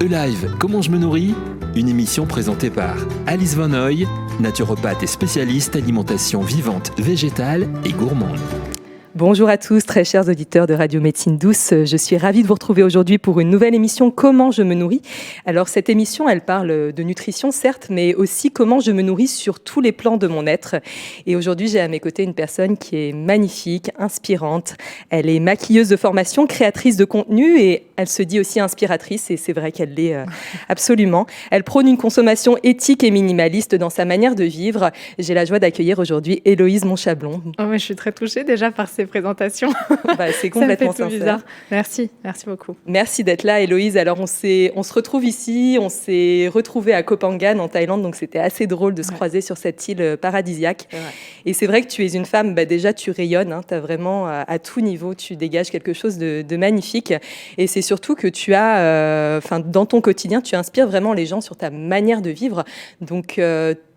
E-Live, comment je me nourris ? Une émission présentée par Alice Van Hoy, naturopathe et spécialiste alimentation vivante, végétale et gourmande. Bonjour à tous, très chers auditeurs de Radio Médecine Douce. Je suis ravie de vous retrouver aujourd'hui pour une nouvelle émission « Comment je me nourris ». Alors cette émission, elle parle de nutrition certes, mais aussi comment je me nourris sur tous les plans de mon être. Et aujourd'hui, j'ai à mes côtés une personne qui est magnifique, inspirante. Elle est maquilleuse de formation, créatrice de contenu et elle se dit aussi inspiratrice et c'est vrai qu'elle l'est absolument. Elle prône une consommation éthique et minimaliste dans sa manière de vivre. J'ai la joie d'accueillir aujourd'hui Héloïse Monchablon. Oh, mais je suis très touchée déjà par ces présentations. C'est complètement ça me fait tout sincère. Bizarre. Merci beaucoup. Merci d'être là, Héloïse. Alors, on se retrouve ici, on s'est retrouvés à Koh Phangan en Thaïlande, donc c'était assez drôle de se croiser sur cette île paradisiaque. Et c'est vrai que tu es une femme, déjà tu rayonnes, tu as vraiment à tout niveau, tu dégages quelque chose de magnifique. Et c'est surtout que tu as, dans ton quotidien, tu inspires vraiment les gens sur ta manière de vivre. Donc,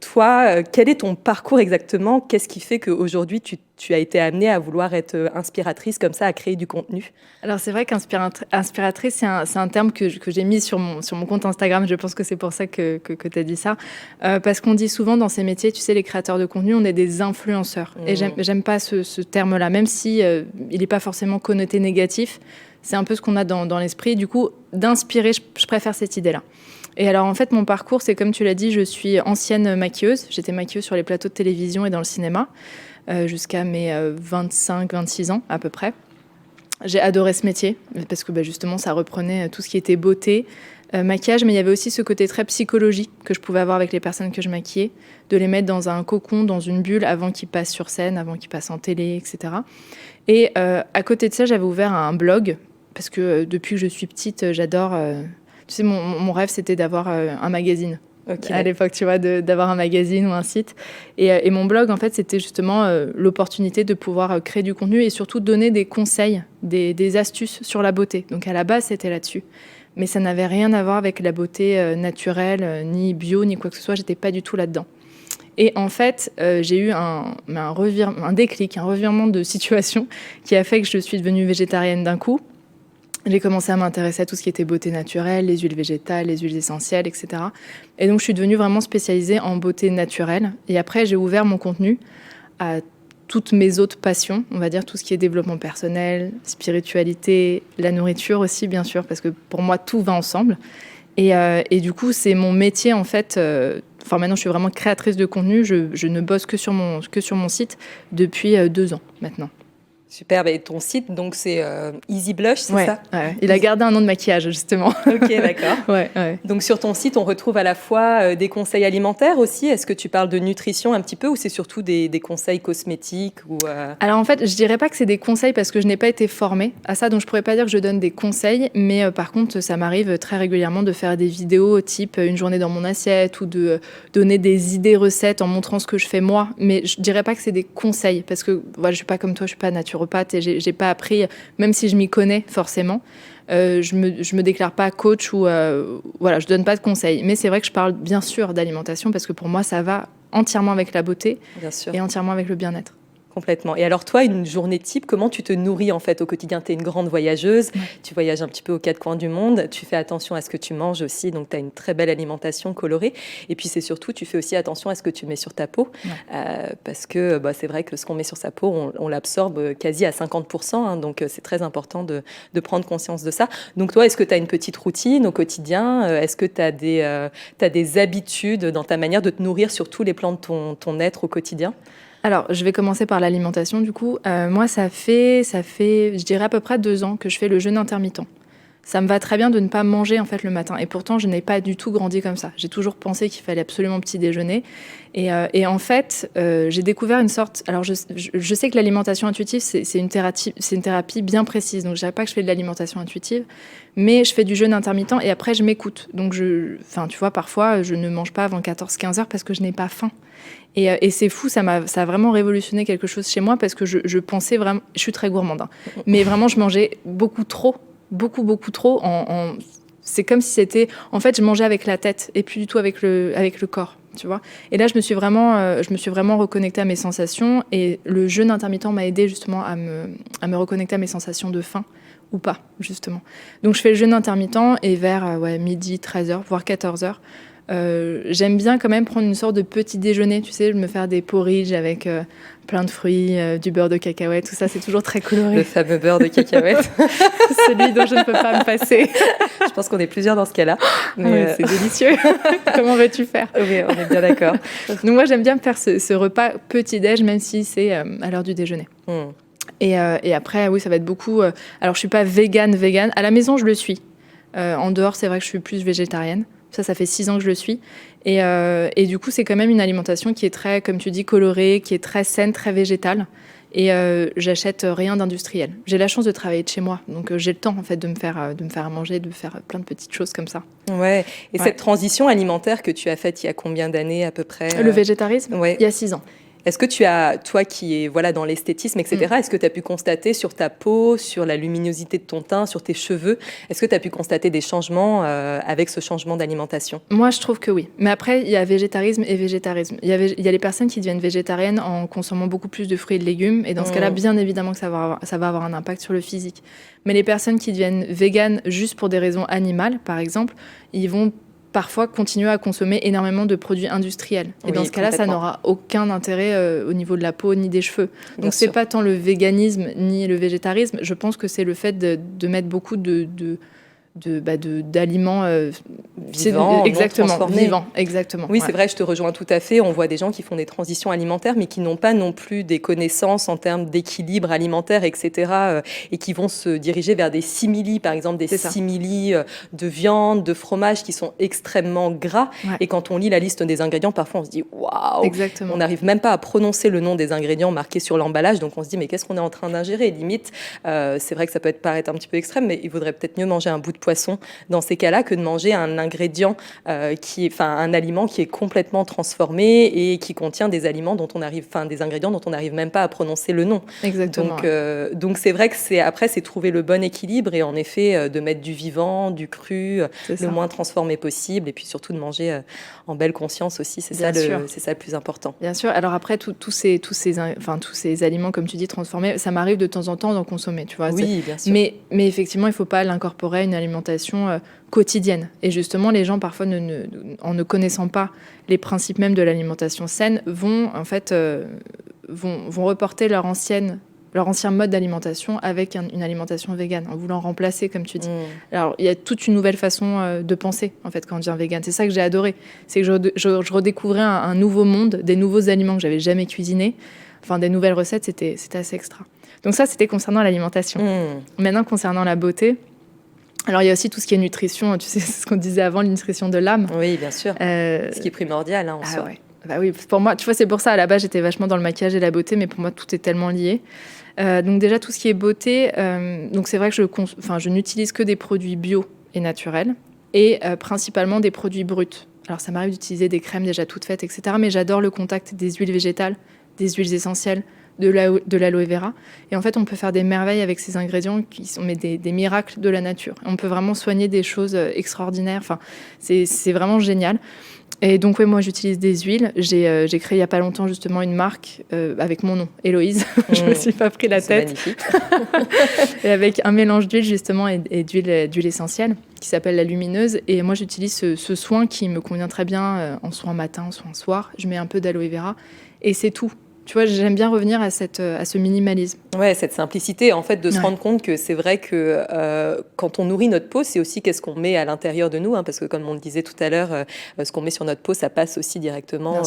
toi, quel est ton parcours exactement ? Qu'est-ce qui fait qu'aujourd'hui, tu as été amenée à vouloir être inspiratrice comme ça, à créer du contenu ? Alors c'est vrai qu'inspiratrice, c'est un terme que j'ai mis sur mon compte Instagram. Je pense que c'est pour ça que tu as dit ça. Parce qu'on dit souvent dans ces métiers, tu sais, les créateurs de contenu, on est des influenceurs. Et j'aime pas ce terme-là, même si il n'est pas forcément connoté négatif. C'est un peu ce qu'on a dans l'esprit. Du coup, d'inspirer, je préfère cette idée-là. Et alors, en fait, mon parcours, c'est comme tu l'as dit, je suis ancienne maquilleuse. J'étais maquilleuse sur les plateaux de télévision et dans le cinéma jusqu'à mes 25-26 ans à peu près. J'ai adoré ce métier parce que justement, ça reprenait tout ce qui était beauté, maquillage, mais il y avait aussi ce côté très psychologique que je pouvais avoir avec les personnes que je maquillais, de les mettre dans un cocon, dans une bulle avant qu'ils passent sur scène, avant qu'ils passent en télé, etc. Et à côté de ça, j'avais ouvert un blog parce que depuis que je suis petite, j'adore... Tu sais, mon rêve, c'était d'avoir un magazine. Okay. À l'époque, tu vois, d'avoir un magazine ou un site. Et mon blog, en fait, c'était justement l'opportunité de pouvoir créer du contenu et surtout donner des conseils, des astuces sur la beauté. Donc, à la base, c'était là-dessus. Mais ça n'avait rien à voir avec la beauté naturelle, ni bio, ni quoi que ce soit. J'étais pas du tout là-dedans. Et en fait, j'ai eu un déclic, un revirement de situation qui a fait que je suis devenue végétarienne d'un coup. J'ai commencé à m'intéresser à tout ce qui était beauté naturelle, les huiles végétales, les huiles essentielles, etc. Et donc, je suis devenue vraiment spécialisée en beauté naturelle. Et après, j'ai ouvert mon contenu à toutes mes autres passions, on va dire tout ce qui est développement personnel, spiritualité, la nourriture aussi, bien sûr, parce que pour moi, tout va ensemble. Et du coup, c'est mon métier, en fait. Maintenant, je suis vraiment créatrice de contenu. Je ne bosse que sur mon site depuis 2 ans maintenant. Super, et ton site, donc c'est Easy Blush, c'est ça ? Ouais. Il a gardé un nom de maquillage, justement. Ok, d'accord. Ouais. Donc sur ton site, on retrouve à la fois des conseils alimentaires aussi. Est-ce que tu parles de nutrition un petit peu ou c'est surtout des conseils cosmétiques ou Alors en fait, je dirais pas que c'est des conseils parce que je n'ai pas été formée à ça, donc je pourrais pas dire que je donne des conseils, mais par contre, ça m'arrive très régulièrement de faire des vidéos type une journée dans mon assiette ou de donner des idées recettes en montrant ce que je fais moi, mais je dirais pas que c'est des conseils parce que voilà, je suis pas comme toi, je suis pas naturopathe et j'ai pas appris, même si je m'y connais forcément, je me déclare pas coach ou voilà, je donne pas de conseils. Mais c'est vrai que je parle bien sûr d'alimentation parce que pour moi ça va entièrement avec la beauté et entièrement avec le bien-être. Complètement. Et alors toi, une journée type, comment tu te nourris en fait au quotidien ? Tu es une grande voyageuse, tu voyages un petit peu aux 4 coins du monde, tu fais attention à ce que tu manges aussi, donc tu as une très belle alimentation colorée. Et puis c'est surtout, tu fais aussi attention à ce que tu mets sur ta peau, parce que c'est vrai que ce qu'on met sur sa peau, on l'absorbe quasi à 50%, donc c'est très important de prendre conscience de ça. Donc toi, est-ce que tu as une petite routine au quotidien ? Est-ce que tu as des habitudes dans ta manière de te nourrir sur tous les plans de ton être au quotidien ? Alors, je vais commencer par l'alimentation, du coup. Moi, ça fait, je dirais à peu près 2 ans que je fais le jeûne intermittent. Ça me va très bien de ne pas manger, en fait, le matin. Et pourtant, je n'ai pas du tout grandi comme ça. J'ai toujours pensé qu'il fallait absolument petit déjeuner. Et en fait, j'ai découvert une sorte... Alors, je sais que l'alimentation intuitive, c'est une thérapie bien précise. Donc, je dirais pas que je fais de l'alimentation intuitive, mais je fais du jeûne intermittent et après, je m'écoute. Donc, tu vois, parfois, je ne mange pas avant 14-15 heures parce que je n'ai pas faim. Et c'est fou, ça a vraiment révolutionné quelque chose chez moi parce que je pensais vraiment... Je suis très gourmande, mais vraiment, je mangeais beaucoup trop. Beaucoup trop. C'est comme si c'était... En fait, je mangeais avec la tête et plus du tout avec le corps. tu vois. Et là, je me suis vraiment reconnectée à mes sensations, et le jeûne intermittent m'a aidé justement à me reconnecter à mes sensations de faim ou pas, justement. Donc je fais le jeûne intermittent, et vers midi, 13h, voire 14h, j'aime bien quand même prendre une sorte de petit déjeuner, tu sais, me faire des porridge avec plein de fruits, du beurre de cacahuète, tout ça, c'est toujours très coloré. Le fameux beurre de cacahuète. Celui dont je ne peux pas me passer. Je pense qu'on est plusieurs dans ce cas-là. Mais c'est délicieux. Comment veux-tu faire? Oui, on est bien d'accord. Donc moi, j'aime bien faire ce repas petit-déj, même si c'est à l'heure du déjeuner. Et après, oui, ça va être beaucoup... alors, je ne suis pas végane. À la maison, je le suis. En dehors, c'est vrai que je suis plus végétarienne. Ça fait 6 ans que je le suis. Et du coup, c'est quand même une alimentation qui est très, comme tu dis, colorée, qui est très saine, très végétale. Et j'achète rien d'industriel. J'ai la chance de travailler de chez moi. Donc, j'ai le temps, en fait, de me faire à manger, de faire plein de petites choses comme ça. Ouais. Et cette transition alimentaire que tu as faite il y a combien d'années à peu près? Le végétarisme, il y a 6 ans. Est-ce que tu as, toi qui es dans l'esthétisme, etc., est-ce que tu as pu constater sur ta peau, sur la luminosité de ton teint, sur tes cheveux, est-ce que tu as pu constater des changements avec ce changement d'alimentation? Moi, je trouve que oui. Mais après, il y a végétarisme et végétarisme. Il y a les personnes qui deviennent végétariennes en consommant beaucoup plus de fruits et de légumes. Et dans ce cas-là, bien évidemment que ça va avoir un impact sur le physique. Mais les personnes qui deviennent véganes juste pour des raisons animales, par exemple, ils vont parfois continuer à consommer énormément de produits industriels. Et dans ce cas-là, ça n'aura aucun intérêt au niveau de la peau ni des cheveux. Donc, c'est pas tant le véganisme ni le végétarisme. Je pense que c'est le fait de mettre beaucoup d'aliments vivants, vivants, exactement. Oui, c'est vrai, je te rejoins tout à fait. On voit des gens qui font des transitions alimentaires, mais qui n'ont pas non plus des connaissances en termes d'équilibre alimentaire, etc., et qui vont se diriger vers des simili, par exemple, des simili de viande, de fromage, qui sont extrêmement gras. Ouais. Et quand on lit la liste des ingrédients, parfois on se dit waouh, on n'arrive même pas à prononcer le nom des ingrédients marqués sur l'emballage, donc on se dit mais qu'est-ce qu'on est en train d'ingérer? Limite, c'est vrai que ça peut paraître un petit peu extrême, mais il vaudrait peut-être mieux manger un bout de poisson dans ces cas-là que de manger un ingrédient un aliment qui est complètement transformé et qui contient des ingrédients dont on n'arrive même pas à prononcer le nom. Exactement. Donc c'est vrai que c'est trouver le bon équilibre et en effet de mettre du vivant, du cru, le moins transformé possible, et puis surtout de manger en belle conscience aussi. C'est ça le plus important. Bien sûr. Alors après tous ces aliments, comme tu dis, transformés, ça m'arrive de temps en temps d'en consommer, tu vois. Oui, bien sûr. Mais effectivement, il faut pas l'incorporer à une alimentation quotidienne. Et justement, les gens, parfois, en ne connaissant pas les principes même de l'alimentation saine, vont reporter leur ancien mode d'alimentation avec une alimentation végane, en voulant remplacer, comme tu dis. Alors, il y a toute une nouvelle façon de penser, en fait, quand on devient végane. C'est ça que j'ai adoré. C'est que je redécouvrais un nouveau monde, des nouveaux aliments que j'avais jamais cuisinés, enfin, des nouvelles recettes, c'était assez extra. Donc ça, c'était concernant l'alimentation. Maintenant, concernant la beauté, alors, il y a aussi tout ce qui est nutrition, tu sais, c'est ce qu'on disait avant, la nutrition de l'âme. Oui, bien sûr. Ce qui est primordial en soi. Ouais. Bah oui, pour moi, tu vois, c'est pour ça, à la base, j'étais vachement dans le maquillage et la beauté, mais pour moi, tout est tellement lié. Donc déjà, tout ce qui est beauté, donc c'est vrai que je n'utilise que des produits bio et naturels, et principalement des produits bruts. Alors, ça m'arrive d'utiliser des crèmes déjà toutes faites, etc., mais j'adore le contact des huiles végétales, des huiles essentielles, de l'aloe vera. Et en fait, on peut faire des merveilles avec ces ingrédients qui sont des miracles de la nature. On peut vraiment soigner des choses extraordinaires. Enfin, c'est vraiment génial. Et donc, moi, j'utilise des huiles. J'ai créé il n'y a pas longtemps, justement, une marque avec mon nom, Héloïse. Je ne me suis pas pris la tête. Magnifique. Et avec un mélange d'huile, justement, et d'huile essentielle, qui s'appelle la Lumineuse. Et moi, j'utilise ce soin qui me convient très bien en soin matin, en soin soir. Je mets un peu d'aloe vera et c'est tout. Tu vois, j'aime bien revenir à ce minimalisme. Ouais, cette simplicité, en fait, de se rendre compte que c'est vrai que quand on nourrit notre peau, c'est aussi qu'est-ce qu'on met à l'intérieur de nous, hein, parce que comme on le disait tout à l'heure, ce qu'on met sur notre peau, ça passe aussi directement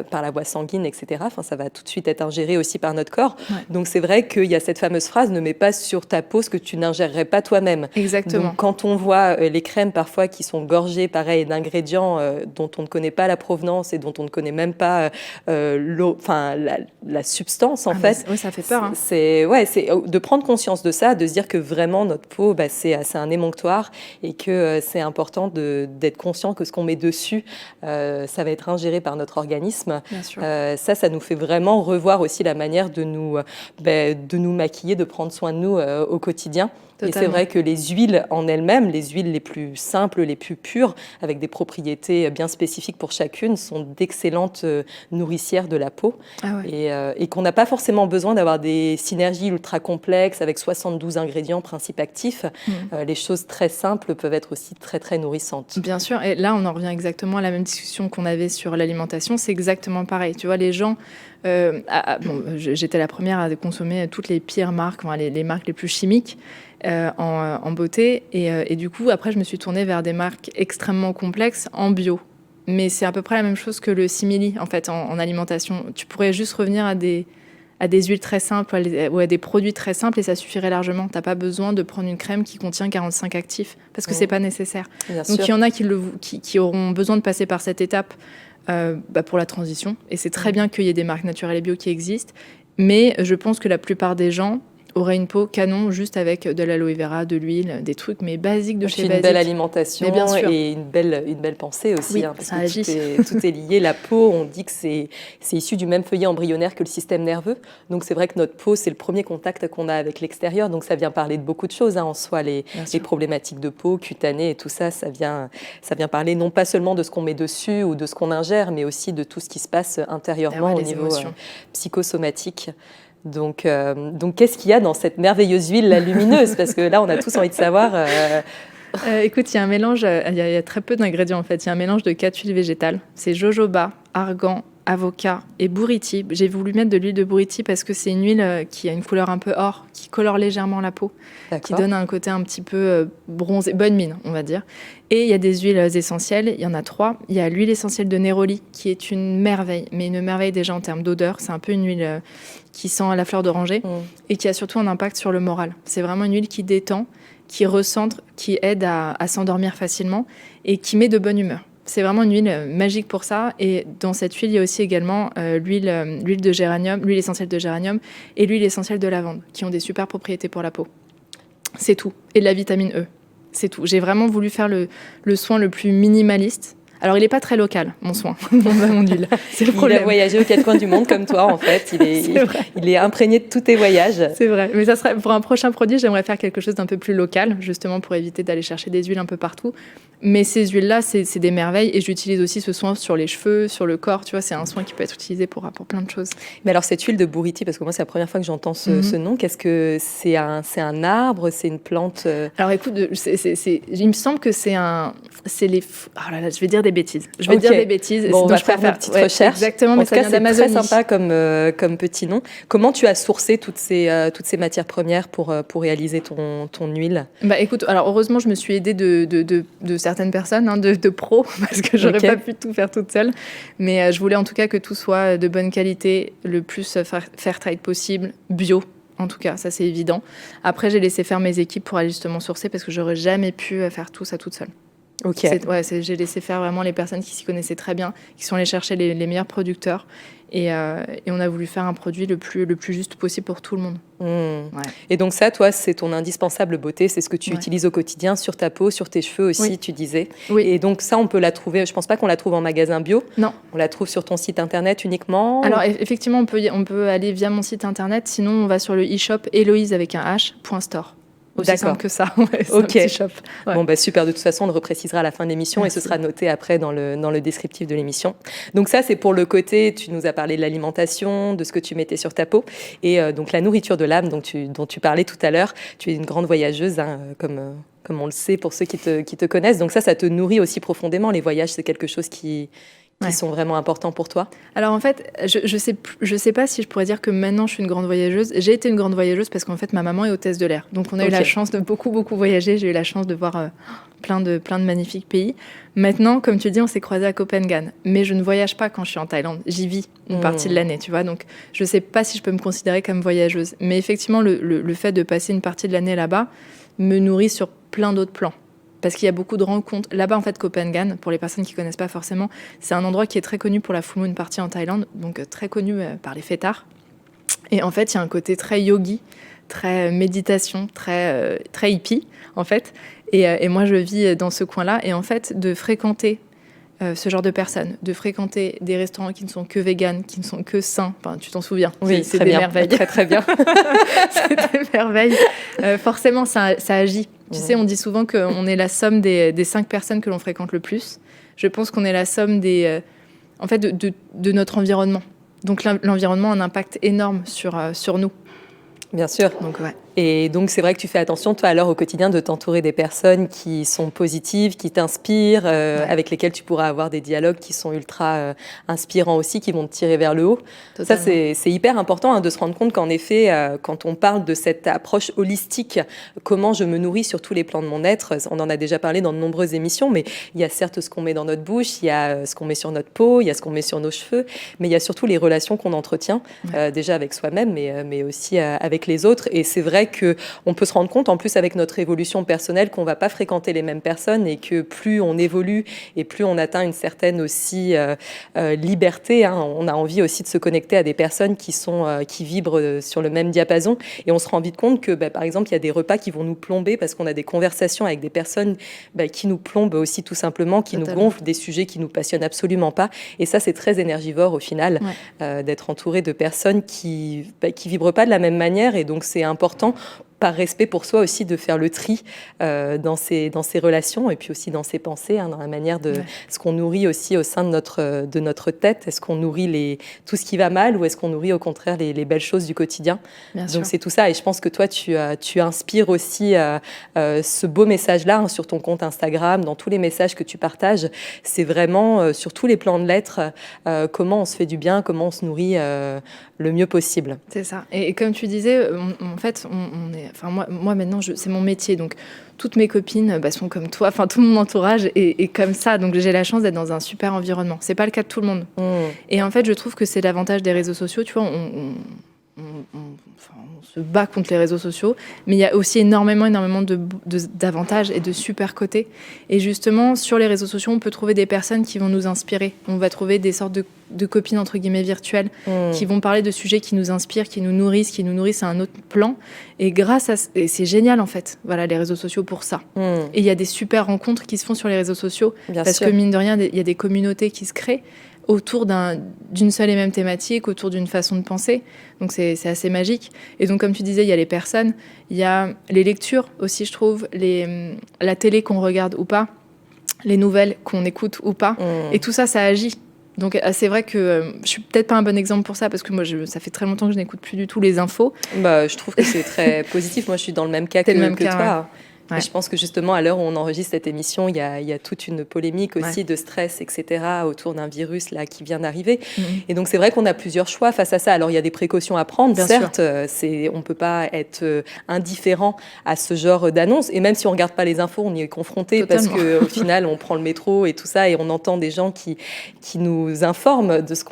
par la voie sanguine, etc. Enfin, ça va tout de suite être ingéré aussi par notre corps. Ouais. Donc c'est vrai qu'il y a cette fameuse phrase, ne mets pas sur ta peau ce que tu n'ingérerais pas toi-même. Exactement. Donc quand on voit les crèmes parfois qui sont gorgées, pareil, d'ingrédients dont on ne connaît pas la provenance et dont on ne connaît même pas la substance, en fait. Oui, ça fait peur. Hein. C'est de prendre conscience de ça, de se dire que vraiment notre peau, c'est un émonctoire et que c'est important d'être conscient que ce qu'on met dessus, ça va être ingéré par notre organisme. Bien sûr. Ça nous fait vraiment revoir aussi la manière de nous maquiller, de prendre soin de nous au quotidien. Et c'est vrai que les huiles en elles-mêmes, les huiles les plus simples, les plus pures, avec des propriétés bien spécifiques pour chacune, sont d'excellentes nourricières de la peau. Et qu'on n'a pas forcément besoin d'avoir des synergies ultra complexes avec 72 ingrédients, principes actifs. Les choses très simples peuvent être aussi très, très nourrissantes. Bien sûr. Et là, on en revient exactement à la même discussion qu'on avait sur l'alimentation. C'est exactement pareil. Tu vois, les gens... j'étais la première à consommer toutes les pires marques, les marques les plus chimiques en beauté. Et du coup, après, je me suis tournée vers des marques extrêmement complexes en bio. Mais c'est à peu près la même chose que le simili, en fait, en alimentation. Tu pourrais juste revenir à des huiles très simples ou à des produits très simples et ça suffirait largement. Tu n'as pas besoin de prendre une crème qui contient 45 actifs parce que ce n'est pas nécessaire. Donc, il y en a qui auront besoin de passer par cette étape pour la transition. Et c'est très bien qu'il y ait des marques naturelles et bio qui existent. Mais je pense que la plupart des gens auraient une peau canon juste avec de l'aloe vera, de l'huile, des trucs mais basiques de chez basiques. Une belle alimentation et une belle pensée aussi. Oui, parce que tout est lié. La peau, on dit que c'est issu du même feuillet embryonnaire que le système nerveux. Donc c'est vrai que notre peau, c'est le premier contact qu'on a avec l'extérieur. Donc ça vient parler de beaucoup de choses en soi. Les problématiques de peau, cutanées et tout ça, ça vient parler non pas seulement de ce qu'on met dessus ou de ce qu'on ingère, mais aussi de tout ce qui se passe intérieurement au niveau psychosomatique. Donc qu'est-ce qu'il y a dans cette merveilleuse huile lumineuse? Parce que là, on a tous envie de savoir. Écoute, il y a un mélange, il y a très peu d'ingrédients en fait. Il y a un mélange de 4 huiles végétales. C'est jojoba, argan, avocat et bouriti. J'ai voulu mettre de l'huile de bouriti parce que c'est une huile qui a une couleur un peu or, qui colore légèrement la peau, qui donne un côté un petit peu bronzé, bonne mine, on va dire. Et il y a des huiles essentielles, il y en a 3. Il y a l'huile essentielle de Neroli, qui est une merveille, mais une merveille déjà en termes d'odeur. C'est un peu une huile qui sent la fleur d'oranger et qui a surtout un impact sur le moral. C'est vraiment une huile qui détend, qui recentre, qui aide à s'endormir facilement et qui met de bonne humeur. C'est vraiment une huile magique pour ça. Et dans cette huile, il y a aussi également l'huile de géranium, l'huile essentielle de géranium et l'huile essentielle de lavande, qui ont des super propriétés pour la peau. C'est tout. Et de la vitamine E. C'est tout. J'ai vraiment voulu faire le soin le plus minimaliste. Alors, il n'est pas très local, mon soin, mon huile. C'est le problème. Il a voyagé aux 4 coins du monde comme toi, en fait. Il est imprégné de tous tes voyages. C'est vrai. Mais ça serait, pour un prochain produit, j'aimerais faire quelque chose d'un peu plus local, justement pour éviter d'aller chercher des huiles un peu partout. Mais ces huiles-là, c'est des merveilles. Et j'utilise aussi ce soin sur les cheveux, sur le corps. Tu vois, c'est un soin qui peut être utilisé pour plein de choses. Mais alors, cette huile de bouriti, parce que moi, c'est la première fois que j'entends ce nom. Qu'est-ce que c'est un arbre? C'est une plante? Alors, écoute, il me semble que c'est les... Oh là là, je vais dire des bêtises. Dire des bêtises. Bon, on va faire une petite recherche. Exactement, mais ça vient d'Amazonie. C'est très sympa comme petit nom. Comment tu as sourcé toutes ces matières premières pour réaliser ton huile? Écoute, alors heureusement, je me suis aidée de certaines personnes, de pros, parce que j'aurais pas pu tout faire toute seule. Mais je voulais en tout cas que tout soit de bonne qualité, le plus fair trade possible, bio. En tout cas, ça c'est évident. Après, j'ai laissé faire mes équipes pour aller justement sourcer parce que j'aurais jamais pu faire tout ça toute seule. Ok. J'ai laissé faire vraiment les personnes qui s'y connaissaient très bien, qui sont allées chercher les meilleurs producteurs. Et on a voulu faire un produit le plus juste possible pour tout le monde. Ouais. Et donc ça, toi, c'est ton indispensable beauté, c'est ce que tu utilises au quotidien sur ta peau, sur tes cheveux aussi, tu disais. Oui. Et donc ça, on peut la trouver, je pense pas qu'on la trouve en magasin bio. Non. On la trouve sur ton site internet uniquement? Alors effectivement, on peut aller via mon site internet, sinon on va sur le e-shop Héloïse avec un h.store. Aussi simple que ça. Ok. Shop. Ouais. Bon, super. De toute façon, on le reprécisera à la fin de l'émission. Merci. Et ce sera noté après dans le descriptif de l'émission. Donc ça, c'est pour le côté, tu nous as parlé de l'alimentation, de ce que tu mettais sur ta peau. Et donc la nourriture de l'âme dont tu parlais tout à l'heure. Tu es une grande voyageuse, comme on le sait pour ceux qui te connaissent. Donc ça te nourrit aussi profondément. Les voyages, c'est quelque chose qui sont vraiment importants pour toi? Alors en fait, je sais pas si je pourrais dire que maintenant je suis une grande voyageuse. J'ai été une grande voyageuse parce qu'en fait ma maman est hôtesse de l'air. Donc on a eu la chance de beaucoup voyager. J'ai eu la chance de voir plein de magnifiques pays. Maintenant, comme tu dis, on s'est croisés à Copenhague. Mais je ne voyage pas quand je suis en Thaïlande. J'y vis une partie de l'année, tu vois. Donc je sais pas si je peux me considérer comme voyageuse. Mais effectivement, le fait de passer une partie de l'année là-bas me nourrit sur plein d'autres plans. Parce qu'il y a beaucoup de rencontres. Là-bas, en fait, Copenhague, pour les personnes qui ne connaissent pas forcément, c'est un endroit qui est très connu pour la full moon party en Thaïlande, donc très connu par les fêtards. Et en fait, il y a un côté très yogi, très méditation, très hippie, en fait. Et moi, je vis dans ce coin-là. Et en fait, de fréquenter ce genre de personnes, de fréquenter des restaurants qui ne sont que véganes, qui ne sont que sains. Enfin, tu t'en souviens. Oui, c'est très des bien. merveilles. Très, très bien. C'est des merveilles. Forcément, ça agit. Tu sais, on dit souvent qu'on est la somme des 5 personnes que l'on fréquente le plus. Je pense qu'on est la somme de notre environnement. Donc, l'environnement a un impact énorme sur nous. Bien sûr. Donc, ouais. Et donc, c'est vrai que tu fais attention, toi, alors, au quotidien, de t'entourer des personnes qui sont positives, qui t'inspirent, avec lesquelles tu pourras avoir des dialogues qui sont ultra inspirants aussi, qui vont te tirer vers le haut. Totalement. Ça, c'est hyper important de se rendre compte qu'en effet, quand on parle de cette approche holistique, comment je me nourris sur tous les plans de mon être, on en a déjà parlé dans de nombreuses émissions, mais il y a certes ce qu'on met dans notre bouche, il y a ce qu'on met sur notre peau, il y a ce qu'on met sur nos cheveux, mais il y a surtout les relations qu'on entretient, déjà avec soi-même, mais aussi avec les autres. Et c'est vrai qu'on peut se rendre compte, en plus avec notre évolution personnelle, qu'on ne va pas fréquenter les mêmes personnes et que plus on évolue et plus on atteint une certaine aussi liberté, on a envie aussi de se connecter à des personnes qui vibrent sur le même diapason. Et on se rend vite compte que, par exemple, il y a des repas qui vont nous plomber parce qu'on a des conversations avec des personnes qui nous plombent aussi tout simplement, qui nous gonflent, des sujets qui nous passionnent absolument pas. Et ça, c'est très énergivore au final, d'être entouré de personnes qui vibrent pas de la même manière. Et donc, c'est important, par respect pour soi aussi, de faire le tri dans ses relations et puis aussi dans ses pensées, dans la manière de ce qu'on nourrit aussi au sein de notre tête. Est-ce qu'on nourrit tout ce qui va mal ou est-ce qu'on nourrit au contraire les belles choses du quotidien? Bien sûr. Donc c'est tout ça, et je pense que toi tu inspires aussi ce beau message-là sur ton compte Instagram, dans tous les messages que tu partages. C'est vraiment sur tous les plans de l'être, comment on se fait du bien, comment on se nourrit le mieux possible. C'est ça. Et comme tu disais, en fait, on est. Enfin, moi maintenant, c'est mon métier, donc toutes mes copines sont comme toi, enfin tout mon entourage est comme ça, donc j'ai la chance d'être dans un super environnement. C'est pas le cas de tout le monde. Et en fait, je trouve que c'est l'avantage des réseaux sociaux. Tu vois, on se bat contre les réseaux sociaux, mais il y a aussi énormément d'avantages et de super côtés. Et justement, sur les réseaux sociaux, on peut trouver des personnes qui vont nous inspirer. On va trouver des sortes de copines, entre guillemets, virtuelles, qui vont parler de sujets qui nous inspirent, qui nous nourrissent à un autre plan. Et et c'est génial, en fait, voilà, les réseaux sociaux pour ça. Et il y a des super rencontres qui se font sur les réseaux sociaux, parce que, mine de rien, il y a des communautés qui se créent autour d'une seule et même thématique, autour d'une façon de penser. Donc c'est assez magique. Et donc, comme tu disais, il y a les personnes, il y a les lectures aussi, je trouve, la télé qu'on regarde ou pas, les nouvelles qu'on écoute ou pas. Et tout ça, ça agit. Donc c'est vrai que je suis peut-être pas un bon exemple pour ça, parce que moi ça fait très longtemps que je n'écoute plus du tout les infos. Je trouve que c'est très positif. Moi je suis dans le même cas que toi. Ouais. Et je pense que justement, à l'heure où on enregistre cette émission, il y a toute une polémique aussi de stress, etc., autour d'un virus là, qui vient d'arriver. Et donc, c'est vrai qu'on a plusieurs choix face à ça. Alors, il y a des précautions à prendre, bien certes. On ne peut pas être indifférent à ce genre d'annonces. Et même si on ne regarde pas les infos, on y est confronté. Totalement. Parce qu'au final, on prend le métro et tout ça, et on entend des gens qui nous informent de ce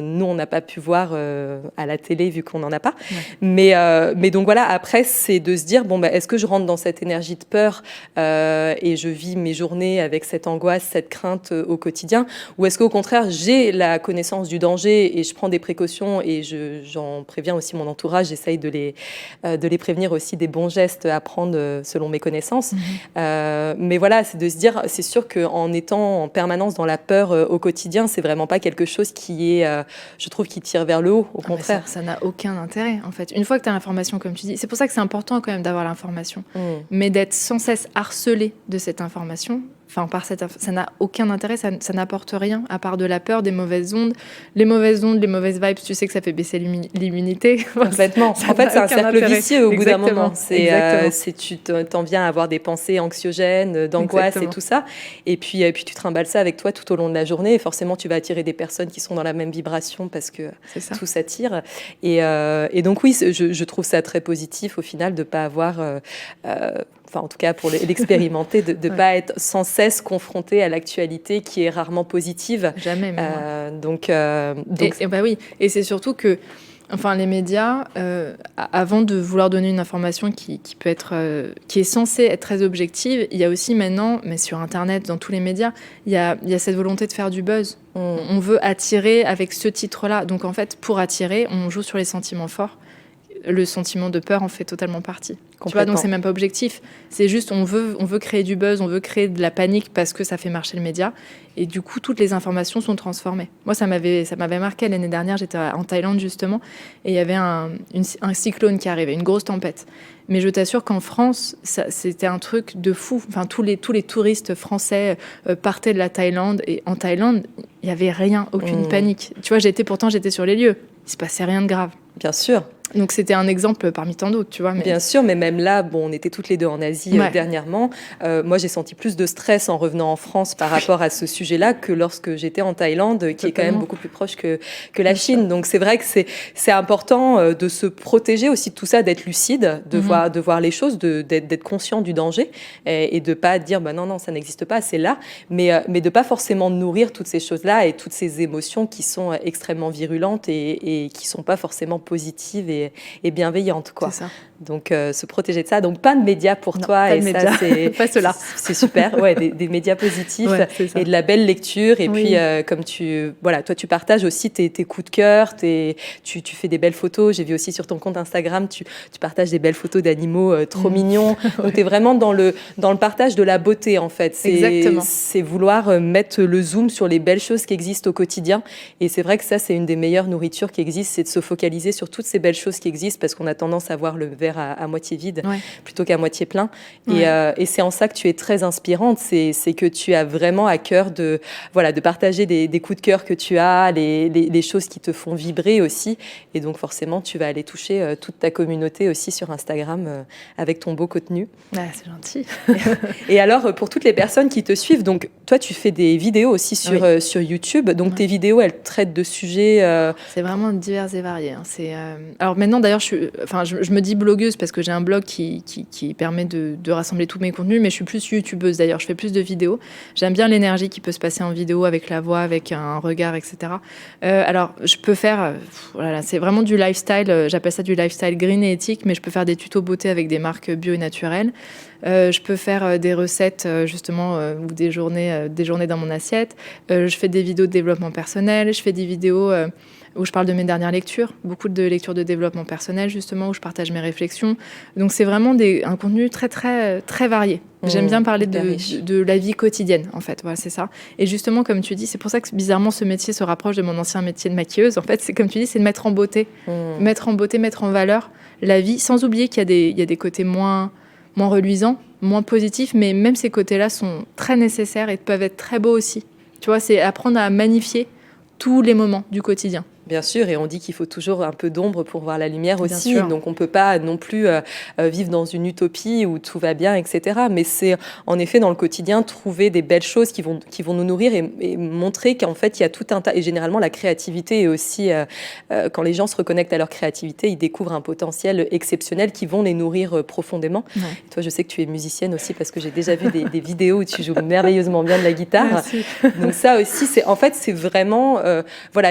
nous, on n'a pas pu voir à la télé, vu qu'on n'en a pas. Ouais. Mais donc, voilà, après, c'est de se dire, est-ce que je rentre dans cette énergie de peur et je vis mes journées avec cette angoisse, cette crainte au quotidien, ou est-ce qu'au contraire j'ai la connaissance du danger et je prends des précautions et j'en préviens aussi mon entourage, j'essaye de les prévenir aussi des bons gestes à prendre selon mes connaissances. Mais voilà, c'est de se dire, c'est sûr qu'en étant en permanence dans la peur au quotidien, c'est vraiment pas quelque chose qui est, je trouve, qui tire vers le haut, au contraire. Ça n'a aucun intérêt, en fait. Une fois que tu as l'information, comme tu dis, c'est pour ça que c'est important quand même d'avoir l'information, mais d'être sans cesse harcelé de cette information, ça n'a aucun intérêt, ça n'apporte rien à part de la peur, des mauvaises ondes. Les mauvaises ondes, les mauvaises vibes, tu sais que ça fait baisser l'immunité. Complètement. En fait, c'est un cercle vicieux au bout d'un moment. Tu t'en viens à avoir des pensées anxiogènes, d'angoisse et tout ça. Et puis tu trimbales ça avec toi tout au long de la journée. Et forcément, tu vas attirer des personnes qui sont dans la même vibration parce que tout s'attire. Et donc oui, je trouve ça très positif au final de ne pas avoir... en tout cas pour l'expérimenter, de ne pas être sans cesse confronté à l'actualité qui est rarement positive. Jamais, même. Oui. Et c'est surtout que les médias, avant de vouloir donner une information qui est censée être très objective, il y a aussi maintenant, mais sur Internet, dans tous les médias, il y a cette volonté de faire du buzz. On veut attirer avec ce titre-là. Donc en fait, pour attirer, on joue sur les sentiments forts. le sentiment de peur en fait totalement partie. Tu vois, donc c'est même pas objectif. C'est juste on veut créer du buzz, on veut créer de la panique parce que ça fait marcher le média. Et du coup, toutes les informations sont transformées. Moi, ça m'avait marqué l'année dernière. J'étais en Thaïlande justement, et il y avait un cyclone qui arrivait, une grosse tempête. Mais je t'assure qu'en France, c'était un truc de fou. Enfin, tous les touristes français partaient de la Thaïlande, et en Thaïlande, il y avait rien, aucune panique. Tu vois, j'étais sur les lieux. Il se passait rien de grave. Bien sûr. Donc c'était un exemple parmi tant d'autres, tu vois. Mais... Bien sûr, mais même là, bon, on était toutes les deux en Asie dernièrement. Moi, j'ai senti plus de stress en revenant en France par rapport à ce sujet-là que lorsque j'étais en Thaïlande, qui est quand même beaucoup plus proche que la Chine. Donc c'est vrai que c'est important de se protéger aussi de tout ça, d'être lucide, de voir les choses, d'être conscient du danger et de pas dire bah non, ça n'existe pas, c'est là, mais de pas forcément nourrir toutes ces choses-là et toutes ces émotions qui sont extrêmement virulentes et qui sont pas forcément positives et bienveillante, quoi. C'est ça. Donc se protéger de ça. Donc pas de médias pour toi, pas et de ça médias. c'est pas cela. C'est super. Ouais, des médias positifs et de la belle lecture. Et puis comme toi tu partages aussi tes coups de cœur, tu fais des belles photos. J'ai vu aussi sur ton compte Instagram, tu partages des belles photos d'animaux trop mignons. Donc tu es vraiment dans le partage de la beauté en fait. Exactement. C'est vouloir mettre le zoom sur les belles choses qui existent au quotidien. Et c'est vrai que ça c'est une des meilleures nourritures qui existent, c'est de se focaliser sur toutes ces belles choses qui existent parce qu'on a tendance à voir le verre à moitié vide plutôt qu'à moitié plein. Et c'est en ça que tu es très inspirante, c'est que tu as vraiment à cœur de partager des coups de cœur que tu as, les choses qui te font vibrer aussi. Et donc forcément, tu vas aller toucher toute ta communauté aussi sur Instagram avec ton beau contenu. C'est gentil. Et alors, pour toutes les personnes qui te suivent, donc toi, tu fais des vidéos aussi sur YouTube. Donc tes vidéos, elles traitent de sujets... C'est vraiment divers et variés. Hein. Alors maintenant, d'ailleurs, je me dis blogueuse parce que j'ai un blog qui permet de rassembler tous mes contenus, mais je suis plus youtubeuse d'ailleurs, je fais plus de vidéos. J'aime bien l'énergie qui peut se passer en vidéo avec la voix, avec un regard, etc. Alors, je peux faire, c'est vraiment du lifestyle, j'appelle ça du lifestyle green et éthique, mais je peux faire des tutos beauté avec des marques bio et naturelles. Je peux faire des recettes justement ou des journées dans mon assiette. Je fais des vidéos de développement personnel, je fais des vidéos où je parle de mes dernières lectures, beaucoup de lectures de développement personnel justement, où je partage mes réflexions. Donc c'est vraiment un contenu très très très varié. J'aime bien parler de la vie quotidienne en fait, voilà, c'est ça. Et justement comme tu dis, c'est pour ça que bizarrement ce métier se rapproche de mon ancien métier de maquilleuse. En fait, c'est comme tu dis, c'est de mettre en beauté, mettre en valeur la vie, sans oublier qu'il y a des côtés moins reluisants, moins positifs, mais même ces côtés-là sont très nécessaires et peuvent être très beaux aussi. Tu vois, c'est apprendre à magnifier tous les moments du quotidien. Bien sûr, et on dit qu'il faut toujours un peu d'ombre pour voir la lumière aussi. Donc on ne peut pas non plus vivre dans une utopie où tout va bien, etc. Mais c'est en effet dans le quotidien trouver des belles choses qui vont nous nourrir et montrer qu'en fait il y a tout un tas. Et généralement la créativité est aussi, quand les gens se reconnectent à leur créativité, ils découvrent un potentiel exceptionnel qui vont les nourrir profondément. Ouais. Et toi, je sais que tu es musicienne aussi parce que j'ai déjà vu des vidéos où tu joues merveilleusement bien de la guitare. Merci. Donc ça aussi, c'est vraiment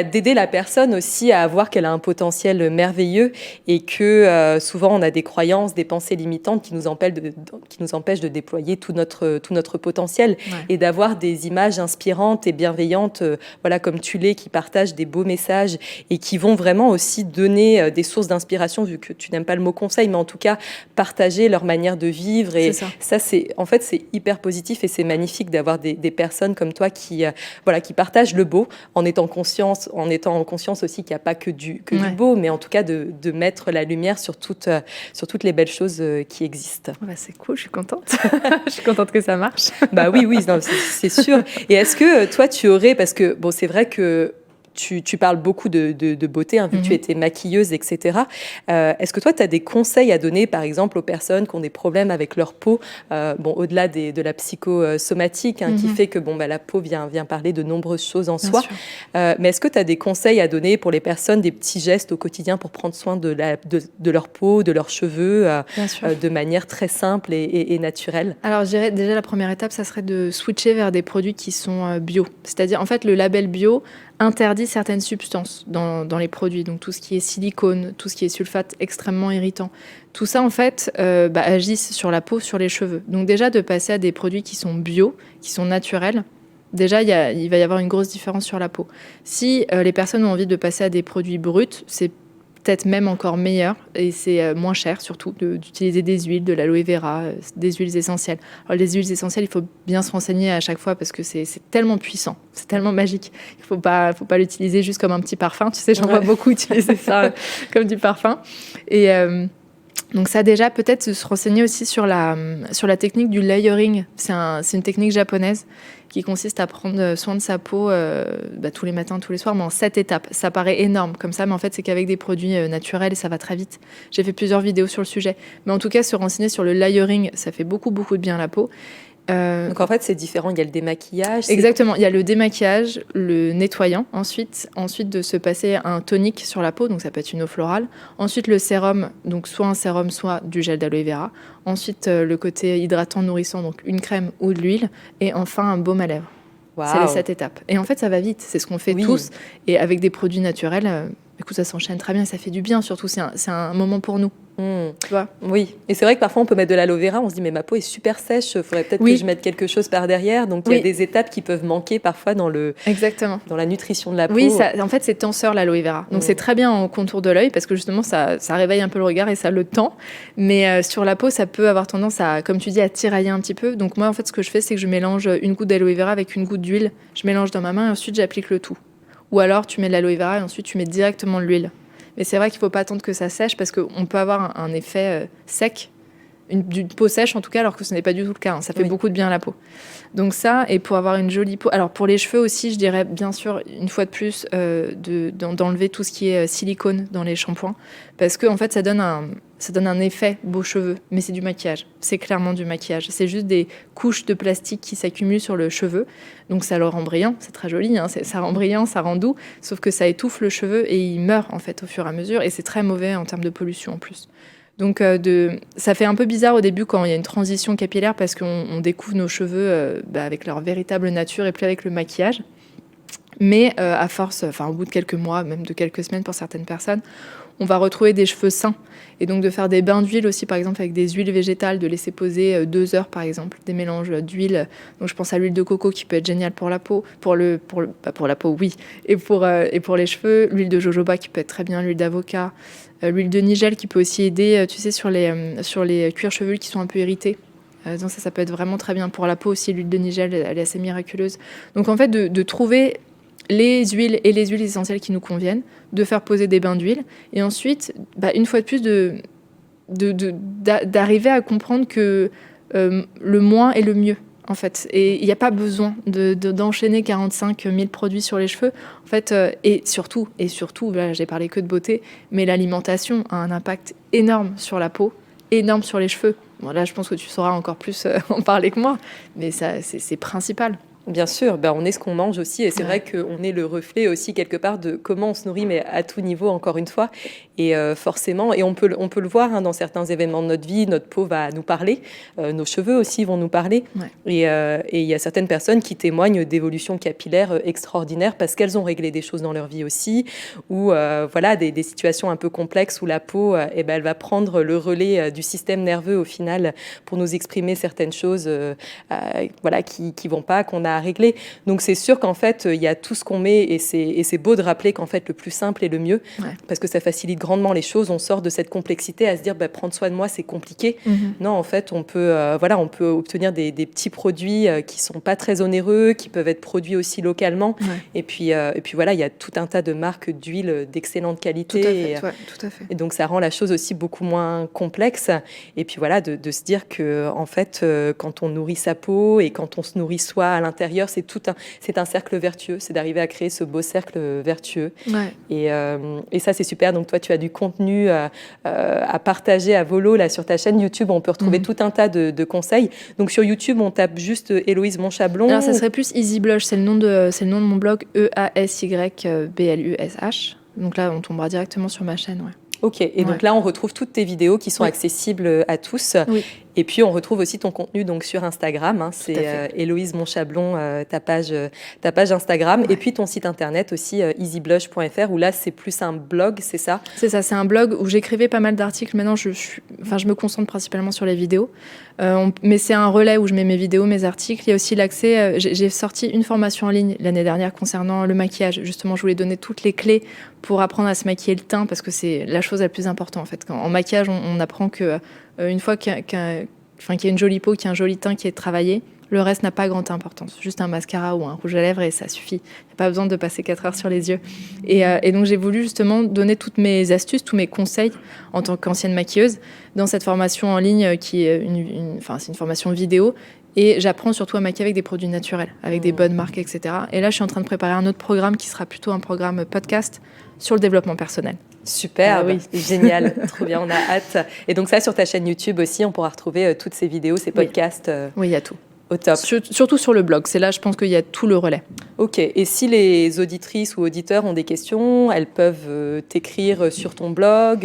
d'aider la personne aussi à voir qu'elle a un potentiel merveilleux et que souvent on a des croyances, des pensées limitantes qui nous empêchent de déployer tout notre potentiel et d'avoir des images inspirantes et bienveillantes, comme tu l'es, qui partagent des beaux messages et qui vont vraiment aussi donner des sources d'inspiration, vu que tu n'aimes pas le mot conseil, mais en tout cas partager leur manière de vivre. Et ça c'est hyper positif et c'est magnifique d'avoir des personnes comme toi qui partagent le beau en étant conscience aussi qu'il n'y a pas que du beau, mais en tout cas de mettre la lumière sur toutes les belles choses qui existent. C'est cool, je suis contente. Je suis contente que ça marche. Bah oui, non, c'est sûr. Et est-ce que toi, tu aurais, parce que bon, c'est vrai que tu parles beaucoup de beauté, vu que tu étais maquilleuse, etc. Est-ce que toi, tu as des conseils à donner, par exemple, aux personnes qui ont des problèmes avec leur peau, au-delà de la psychosomatique, qui fait que la peau vient parler de nombreuses choses en soi. Mais est-ce que tu as des conseils à donner pour les personnes, des petits gestes au quotidien pour prendre soin de leur peau, de leurs cheveux, de manière très simple et naturelle? Alors, je dirais déjà la première étape, ça serait de switcher vers des produits qui sont bio. C'est-à-dire, en fait, le label bio interdit certaines substances dans les produits, donc tout ce qui est silicone, tout ce qui est sulfate extrêmement irritant. Tout ça, en fait, agissent sur la peau, sur les cheveux. Donc déjà, de passer à des produits qui sont bio, qui sont naturels, déjà, il va y avoir une grosse différence sur la peau. Si les personnes ont envie de passer à des produits bruts, c'est peut-être même encore meilleur et c'est moins cher surtout d'utiliser des huiles, de l'aloe vera, des huiles essentielles. Alors les huiles essentielles, il faut bien se renseigner à chaque fois parce que c'est tellement puissant, c'est tellement magique. Il faut pas l'utiliser juste comme un petit parfum. Tu sais, j'en vois beaucoup utiliser ça comme du parfum. Et donc ça déjà, peut-être se renseigner aussi sur la technique du layering. C'est une technique japonaise qui consiste à prendre soin de sa peau tous les matins, tous les soirs, mais en 7 étapes. Ça paraît énorme comme ça, mais en fait, c'est qu'avec des produits naturels et ça va très vite. J'ai fait plusieurs vidéos sur le sujet. Mais en tout cas, se renseigner sur le layering, ça fait beaucoup, beaucoup de bien à la peau. Donc en fait, c'est différent. Il y a le démaquillage. Exactement. Il y a le démaquillage, le nettoyant. Ensuite, de se passer un tonique sur la peau, donc ça peut être une eau florale. Ensuite, le sérum, donc soit un sérum, soit du gel d'aloe vera. Ensuite, le côté hydratant, nourrissant, donc une crème ou de l'huile. Et enfin, un baume à lèvres. Wow. C'est les 7 étapes. Et en fait, ça va vite. C'est ce qu'on fait tous. Et avec des produits naturels, écoute, ça s'enchaîne très bien. Ça fait du bien, surtout. C'est un moment pour nous. Tu vois. Oui, et c'est vrai que parfois on peut mettre de l'aloe vera, on se dit mais ma peau est super sèche, il faudrait peut-être que je mette quelque chose par derrière. Donc il y a des étapes qui peuvent manquer parfois dans la nutrition de la peau. Oui, en fait c'est tenseur l'aloe vera. Donc c'est très bien en contour de l'œil parce que justement ça réveille un peu le regard et ça le tend. Mais sur la peau ça peut avoir tendance à, comme tu dis, à tirailler un petit peu. Donc moi en fait ce que je fais c'est que je mélange une goutte d'aloe vera avec une goutte d'huile. Je mélange dans ma main et ensuite j'applique le tout. Ou alors tu mets de l'aloe vera et ensuite tu mets directement de l'huile. Mais c'est vrai qu'il ne faut pas attendre que ça sèche parce qu'on peut avoir un effet sec, d'une peau sèche en tout cas, alors que ce n'est pas du tout le cas. Ça fait beaucoup de bien à la peau. Donc ça, et pour avoir une jolie peau... Alors pour les cheveux aussi, je dirais bien sûr, une fois de plus, d'enlever tout ce qui est silicone dans les shampoings. Parce que en fait, ça donne un effet beaux cheveux. Mais c'est du maquillage. C'est clairement du maquillage. C'est juste des couches de plastique qui s'accumulent sur le cheveu. Donc ça le rend brillant. C'est très joli. Ça rend brillant, ça rend doux. Sauf que ça étouffe le cheveu et il meurt en fait au fur et à mesure. Et c'est très mauvais en termes de pollution en plus. Donc ça fait un peu bizarre au début quand il y a une transition capillaire parce qu'on découvre nos cheveux avec leur véritable nature et plus avec le maquillage. Mais à force, au bout de quelques mois, même de quelques semaines pour certaines personnes, on va retrouver des cheveux sains. Et donc de faire des bains d'huile aussi, par exemple avec des huiles végétales, de laisser poser 2 heures par exemple, des mélanges d'huile. Donc je pense à l'huile de coco qui peut être géniale pour la peau, pour la peau oui, et pour les cheveux, l'huile de jojoba qui peut être très bien, l'huile d'avocat, l'huile de nigel qui peut aussi aider, tu sais, sur les cuirs chevelu qui sont un peu irrités. Donc ça peut être vraiment très bien pour la peau aussi. L'huile de nigel, elle est assez miraculeuse. Donc en fait, de trouver les huiles et les huiles essentielles qui nous conviennent, de faire poser des bains d'huile, et ensuite, une fois de plus, d'arriver à comprendre que le moins est le mieux, en fait. Et il n'y a pas besoin d'enchaîner 45 000 produits sur les cheveux, en fait. Et surtout, là, j'ai parlé que de beauté, mais l'alimentation a un impact énorme sur la peau, énorme sur les cheveux. Bon, là, je pense que tu sauras encore plus en parler que moi, mais ça, c'est principal. Bien sûr, on est ce qu'on mange aussi, et c'est vrai qu'on est le reflet aussi quelque part de comment on se nourrit, mais à tout niveau, encore une fois. Et forcément, et on peut le voir dans certains événements de notre vie, notre peau va nous parler, nos cheveux aussi vont nous parler. Et il y a certaines personnes qui témoignent d'évolutions capillaires extraordinaires parce qu'elles ont réglé des choses dans leur vie aussi, ou des situations un peu complexes où la peau, elle va prendre le relais du système nerveux au final pour nous exprimer certaines choses qui vont pas, qu'on a à régler. Donc c'est sûr qu'en fait, il y a tout ce qu'on met, et c'est beau de rappeler qu'en fait, le plus simple est le mieux, parce que ça facilite grandement les choses. On sort de cette complexité à se dire, prendre soin de moi, c'est compliqué. Non, en fait, on peut obtenir des petits produits qui sont pas très onéreux, qui peuvent être produits aussi localement. Et puis voilà, il y a tout un tas de marques d'huile d'excellente qualité. Tout à fait. Et donc ça rend la chose aussi beaucoup moins complexe. Et puis voilà, de se dire que en fait, quand on nourrit sa peau et quand on se nourrit soi à l'intérieur, c'est un cercle vertueux. C'est d'arriver à créer ce beau cercle vertueux. Et ça, c'est super. Donc toi, tu as du contenu à partager à volo là sur ta chaîne YouTube. On peut retrouver tout un tas de conseils. Donc sur YouTube, on tape juste Héloïse Monchablon. Alors ça serait plus Easy Blush. C'est le nom de mon blog, EASYBLUSH. Donc là, on tombera directement sur ma chaîne. Ok, et donc là, on retrouve toutes tes vidéos qui sont accessibles à tous. Et puis, on retrouve aussi ton contenu donc, sur Instagram. Hein, c'est Héloïse Monchablon, ta page Instagram. Ouais. Et puis, ton site internet aussi, easyblush.fr, où là, c'est plus un blog, c'est ça? C'est ça, c'est un blog où j'écrivais pas mal d'articles. Maintenant, je me concentre principalement sur les vidéos. Mais c'est un relais où je mets mes vidéos, mes articles. Il y a aussi l'accès. J'ai sorti une formation en ligne l'année dernière concernant le maquillage. Justement, je voulais donner toutes les clés pour apprendre à se maquiller le teint, parce que c'est la chose la plus importante, en fait. En maquillage, on apprend que une fois qu'il y a une jolie peau, qu'il y a un joli teint qui est travaillé, le reste n'a pas grande importance. Juste un mascara ou un rouge à lèvres et ça suffit. Il n'y a pas besoin de passer 4 heures sur les yeux. Et donc, j'ai voulu justement donner toutes mes astuces, tous mes conseils en tant qu'ancienne maquilleuse dans cette formation en ligne qui est c'est une formation vidéo. Et j'apprends surtout à maquiller avec des produits naturels, avec des bonnes marques, etc. Et là, je suis en train de préparer un autre programme qui sera plutôt un programme podcast sur le développement personnel. Super, oui. Génial, trop bien, on a hâte. Et donc ça, sur ta chaîne YouTube aussi, on pourra retrouver toutes ces vidéos, ces podcasts. Oui, il y a tout. Au top. Surtout sur le blog, c'est là, je pense qu'il y a tout le relais. Ok, et si les auditrices ou auditeurs ont des questions, elles peuvent t'écrire sur ton blog,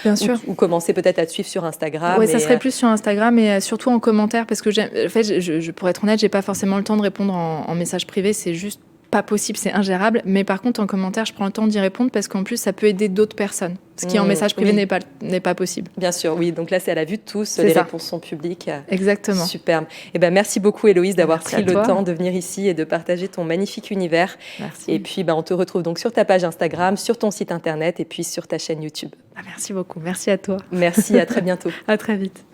Bien sûr. Ou commencer peut-être à te suivre sur Instagram. Oui, ça serait plus sur Instagram et surtout en commentaire, parce que pour être honnête, j'ai pas forcément le temps de répondre en message privé, c'est juste pas possible, c'est ingérable. Mais par contre, en commentaire, je prends le temps d'y répondre parce qu'en plus, ça peut aider d'autres personnes. Ce qui en message privé n'est pas possible. Bien sûr, oui. Donc là, c'est à la vue de tous. Les réponses sont publiques. Exactement. Superbe. Merci beaucoup, Héloïse, d'avoir pris le temps de venir ici et de partager ton magnifique univers. Merci. Et puis, on te retrouve donc sur ta page Instagram, sur ton site internet et puis sur ta chaîne YouTube. Merci beaucoup. Merci à toi. Merci, à très bientôt. À très vite.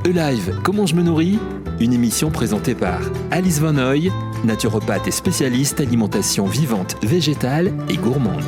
E-Live, comment je me nourris ? Une émission présentée par Alice Van Hoy, naturopathe et spécialiste alimentation vivante, végétale et gourmande.